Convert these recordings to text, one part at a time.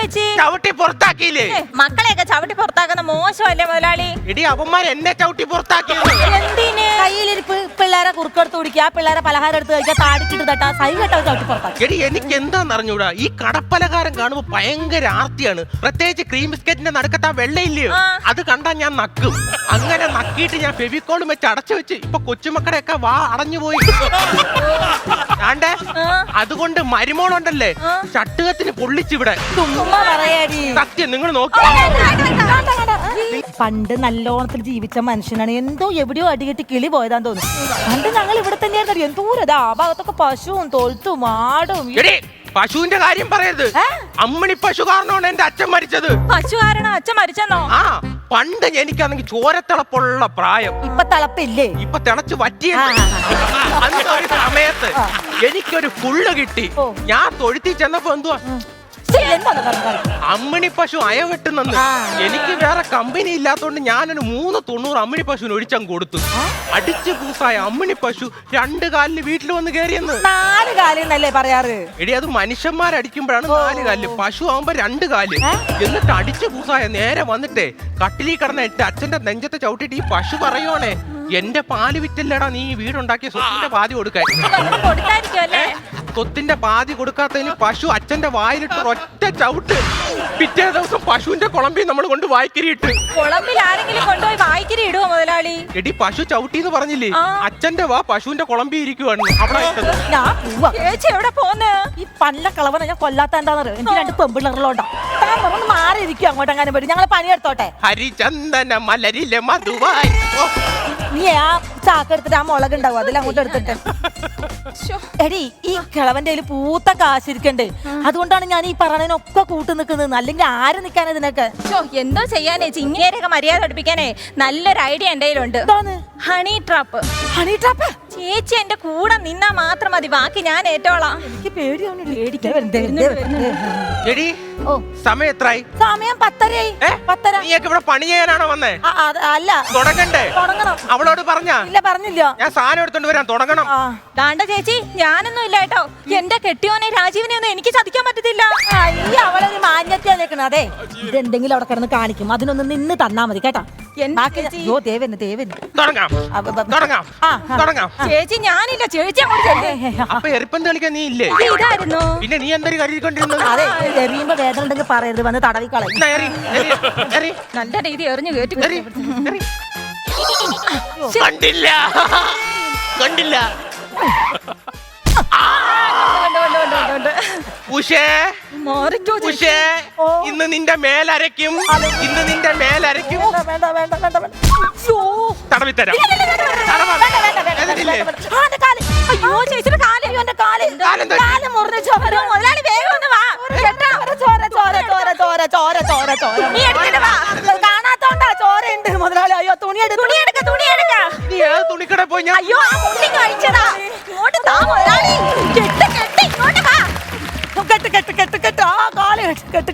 വെച്ച് ചവിട്ടി പുറത്താക്കിയില്ലേ? മക്കളെയൊക്കെ ചവിട്ടി പുറത്താക്കുന്ന മോശമല്ലേ മുതലാളി? എടി അവന്മാർ എന്നെ ചവിട്ടി പുറത്താക്കിയത് എന്തിന്? കയ്യിലിരിപ്പ് പിള്ളേരെ കുറുക്കെടുത്ത് കുടിക്കുക, പിള്ളേരെ പലഹാരം എടുത്ത് കഴിക്കുക, താടിക്കിട്ട് തട്ടാ, സൈ കെട്ടാ ചവിട്ടി പുറത്താക്കി. എടി എനിക്ക് എന്താന്ന് അറിഞ്ഞൂടാ, ഈ കടപ്പലകാരം കാണുമ്പോ ഭയങ്കര ആർത്തിയാണ്. പ്രത്യേകിച്ച് ക്രീം ബിസ്ക്കറ്റിന്റെ നടുക്കത്താ വെള്ളയില്ലയോ, അത് കണ്ടാ ഞാൻ നക്കും. അങ്ങനെ നക്കിയിട്ട് ഞാൻ ഫെവിക്കോളും വെച്ച് അടച്ചു വെച്ച് ഇപ്പൊ കൊച്ചുമക്കളുടെയൊക്കെ വാ അടഞ്ഞുപോയി. ആണ്ടേ അതുകൊണ്ട് മരുമോളുണ്ടല്ലേ ചട്ടുകത്തിന് പൊള്ളിച്ചിവിടെ. സത്യം നിങ്ങൾ നോക്കി. പണ്ട് നല്ലോണത്തിൽ ജീവിച്ച മനുഷ്യനാണ്. എന്തോ എവിടെയോ അടികെട്ടി കിളി പോയതാന്ന് തോന്നുന്നു. പണ്ട് ഞങ്ങൾ ഇവിടെ തന്നെയായിരുന്നു. എന്തോരത് ആ ഭാഗത്തൊക്കെ പശുവും തൊഴുത്തും ആടും. പശുവിന്റെ കാര്യം പറയരുത്. അമ്മണി പശു കാരണമാണ് എന്റെ അച്ഛൻ മരിച്ചത്. പശു കാരണം അച്ഛൻ മരിച്ചെന്നോ? ആ പണ്ട് എനിക്കാണെങ്കിൽ ചോരത്തിളപ്പുള്ള പ്രായം. ഇപ്പൊ തിളപ്പില്ലേ? ഇപ്പൊ തിളച്ച് പറ്റിയല്ല. അന്നത്തെ ഒരു സമയത്ത് എനിക്കൊരു ഫുള്ള് കിട്ടി. ഞാൻ തൊഴുത്തി ചെന്നപ്പോ എന്തുവാ അമ്മിണി പശു അയവെട്ടുന്നെന്ന്. എനിക്ക് വേറെ കമ്പനി ഇല്ലാത്തോണ്ട് ഞാനൊരു 390 അമ്മിണി പശുവിന് ഒഴിച്ചങ്ങ് കൊടുത്തു. അടിച്ചു പൂസായ അമ്മിണി പശു 2 കാലിന് വീട്ടിൽ വന്ന് കയറിയെന്ന്. 4 കാലെന്നല്ലേ പറയാറ്? എടി അത് മനുഷ്യന്മാരടിക്കുമ്പോഴാണ് 4 കാലില്, പശു ആവുമ്പോ 2 കാല്. എന്നിട്ട് അടിച്ചു പൂസായ നേരെ വന്നിട്ടേ കട്ടിലി കിടന്ന എന്റെ അച്ഛന്റെ നെഞ്ചത്തെ ചവിട്ടിട്ട് ഈ പശു പറയുവാണേ, എന്റെ പാല് വിറ്റല്ലടാ നീ വീടുണ്ടാക്കിയ സ്വത്തിന്റെ പാതി കൊടുക്കാൻ. സ്വത്തിന്റെ പാതി കൊടുക്കാത്തതിന് പശു അച്ഛന്റെ വായിലിട്ട് ഒറ്റ ചവിട്ട്. പിറ്റേ ദിവസം പശുവിന്റെ കുളമ്പി നമ്മൾ കൊണ്ട് വായിക്കിരിയിട്ട്. കുളമ്പിൽ ആരെങ്കിലും കൊണ്ടുപോയി വായിക്കിരി ഇടുവോ മുതലാളി? എടി പശു ചവിട്ടിന്ന് പറഞ്ഞില്ലേ, അച്ഛന്റെ വാ പശുവിന്റെ കുളമ്പി ഇരിക്കുവാണ് അവിടെ. ചേച്ചി എവിടെ പോന്ന്? ഈ പല്ല കളവനെ ഞാൻ കൊല്ലാത്ത എന്താന്ന് എനിക്ക് 2 പെമ്പിള്ളറിലോണ്ടാ. മാറി ഇരിക്കും അങ്ങോട്ട്. അങ്ങനെ പോയി ഞങ്ങൾ പണിയെടുത്തോട്ടെ. ഹരിചന്ദന മലരിലെ മധുവായി. നീ ആ ചാക്കെടുത്തിട്ട് ആ മുളക് ഉണ്ടാവും അതിൽ അങ്ങോട്ട് എടുത്തിട്ട്. എടി ഈ കിളവന്റെ കയ്യിൽ പൂത്ത കാശിരിക്കണ്ട്. അതുകൊണ്ടാണ് ഞാൻ ഈ പറയണതിനൊക്കെ കൂട്ടു നിൽക്കുന്നത്. അല്ലെങ്കിൽ ആര് നിൽക്കാനാ ഇതിനൊക്കെ? എന്തോ ചെയ്യാനേ, ചിങ്ങേരൊക്കെ മര്യാദ പഠിപ്പിക്കാനേ നല്ലൊരു ഐഡിയ എന്റെ കയ്യിലുണ്ട്. Honey trap. Honey trap? ചേച്ചി എന്റെ കൂടെ നിന്നാ മാത്രം മതി, ബാക്കി ഞാൻ ഏറ്റോളാം. എനിക്ക് പേടിയാണ്. സമയം എത്രയായി? സമയം 10:30. 10:30. നീയൊക്കെ ഇവിടെ പണി ചെയ്യാനാണോ വന്നേ? അല്ല, തുടങ്ങണ്ടേ? തുടങ്ങണം. അവളോട് പറഞ്ഞ? ഇല്ല, പറഞ്ഞില്ല. ഞാൻ സാധനം എടുത്തോണ്ട് വരാൻ. തുടങ്ങണം. ദാണ്ട ചേച്ചി, ഞാനൊന്നും ഇല്ല കേട്ടോ. എന്റെ കെട്ടിയോനെ രാജീവിനെ ഒന്നും എനിക്ക് ചതിക്കാൻ പറ്റത്തില്ല. അവളൊരു മാന്യത്യാ നിൽക്കണം. അതെ, ഇതെന്തെങ്കിലും അവിടെ കിടന്ന് കാണിക്കും. അതിനൊന്ന് നിന്ന് തന്നാ മതി കേട്ടോ. ചേച്ചി ഞാനില്ല, ചേച്ചി അപ്പൊ എറിപ്പന്ത് കളിക്കാൻ നീ ഇല്ലേ? ഇതായിരുന്നു. പിന്നെ നീ എന്തൊരു കരുതിക്കൊണ്ടിരുന്നത്? അതെ, എറിയുമ്പോ വേദന ഉണ്ടെങ്കിൽ പറയരുത്, വന്ന് തടവിക്കളയും. നല്ല രീതി എറിഞ്ഞു കേട്ടി. കണ്ടില്ല കണ്ടില്ല. ഇന്ന് നിന്റെ മേലരയ്ക്കും. ഇന്ന് നിന്റെ മേലരയ്ക്കും. തടവിത്തരാം. അയ്യോ ചേച്ചിയുടെ കാല് മുറിഞ്ഞു. മുതലാളി വേഗം ഒന്ന് വാ. കാണാത്തോണ്ടാ ചോര ഉണ്ട് മുതലാളി. അയ്യോ തുണിയെടുക്ക. നീ ഏത് തുണിക്കട പോയി? അയ്യോ കഴിച്ചതാ. ഇങ്ങോട്ട് താ മുതലാളി. കെട്ട് ആ കാല് കെട്ട്.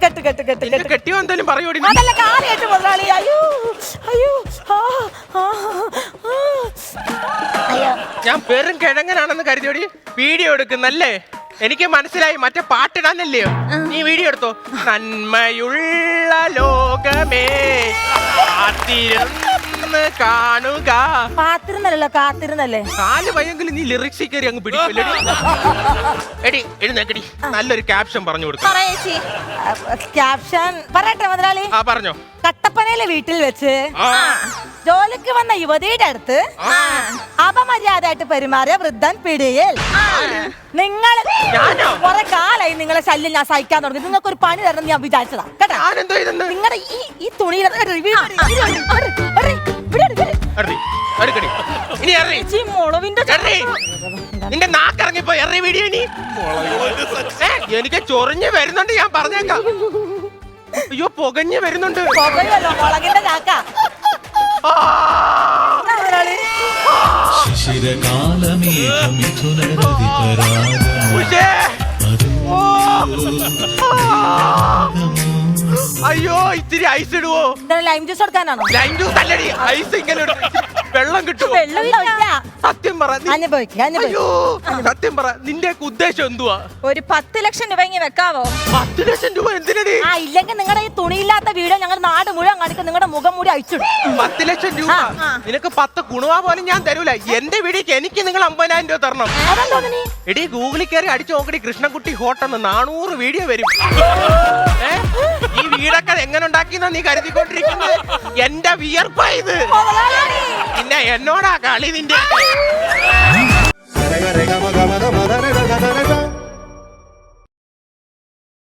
കെട്ടിയോ എന്തായാലും പറയൂടി. അതല്ല, കാല് കെട്ട് മുതലാളി. അയ്യോ അയ്യോ. ഞാൻ വെറും കിഴങ്ങനാണെന്ന് കരുതിയോടി വീഡിയോ എടുക്കുന്നല്ലേ? എനിക്ക് മനസ്സിലായി, മറ്റേ പാട്ടിടാനല്ലയോ നീ വീഡിയോ എടുത്തോ. നന്മയുള്ള ലോകമേ കാത്തിരുന്ന് കാണുക. കാത്തിരുന്നല്ലോ, കാത്തിരുന്നല്ലേ. കാല് വയ്യെങ്കിലും നീ ലിറിക്സിൽ കയറി അങ്ങ് പിടിക്കില്ലേ? എടി എഴുന്നേക്കടി, നല്ലൊരു ക്യാപ്ഷൻ പറഞ്ഞു കൊടുക്കും. ക്യാപ്ഷൻ പറയട്ടെ മുതലാളി? പറഞ്ഞോ. കട്ടപ്പനയിലെ വീട്ടിൽ വെച്ച് ജോലിക്ക് വന്ന യുവതിയുടെ അടുത്ത് അപമര്യാദയായിട്ട് പെരുമാറിയ വൃദ്ധൻ പിടിയിൽ. നിങ്ങൾ കുറെ കാലായി നിങ്ങളെ ശല്യം ഞാൻ സഹിക്കാൻ തുടങ്ങി. നിങ്ങൾക്ക് ഒരു പണി തരണം ഞാൻ വിചാരിച്ചതാ കേട്ടോ. നിങ്ങളുടെ ഈ തുണിയിൽ നിന്റെ നാക്കിറങ്ങിപ്പോ എറി വീഡിയോ. നീ എനിക്ക് ചൊറിഞ്ഞ് വരുന്നുണ്ട്, ഞാൻ പറഞ്ഞേക്കാം. അയ്യോ പുകഞ്ഞ് വരുന്നുണ്ട്. മുളകിന്റെ ചാക്ക. അയ്യോ ഇത്തിരി ഐസ് ഇടുവോ? ലൈം ജ്യൂസ് എടുക്കാനാണോ? ലൈം ജ്യൂസ് അല്ലടി, ഐസ് ഇങ്ങനെ വെള്ളം കിട്ടും. വെള്ളമില്ല. സത്യം പറ. അനുഭവിക്കാം. അയ്യോ സത്യം പറ, നിന്റെ ഉദ്ദേശം എന്തുവാ? ഒരു 10 ലക്ഷം രൂപ ഇങ്ങ് വെക്കാവോ? 10 ലക്ഷം രൂപ എന്തിനടി? ആ ഇല്ലെങ്കിൽ നിങ്ങളുടെ ഈ തുണിയില്ലാത്ത വീഡിയോ ഞങ്ങൾ നാട് മുഴുവൻ കാണിക്കും, നിങ്ങളുടെ മുഖം മൂടി അയച്ചിടും. 10 ലക്ഷം രൂപ നിനക്ക് 10 കുണുവ പോലും ഞാൻ തരൂല. എന്റെ വീടിക്ക് എനിക്ക് നിങ്ങൾ 50,000 രൂപ തരണം. എടി ഗൂഗിളിൽ കയറി അടിച്ചു നോക്കടി, കൃഷ്ണൻകുട്ടി ഹോട്ടെന്ന് 400 വീഡിയോ വരും. ഈ വീടൊക്കെ എങ്ങനെ ഉണ്ടാക്കിയെന്നാ നീ കരുതിക്കൊണ്ടിരിക്കുന്നത്? എന്റെ വിയർപ്പായത്. പിന്നെ എന്നോടാ കളി നിന്റെ.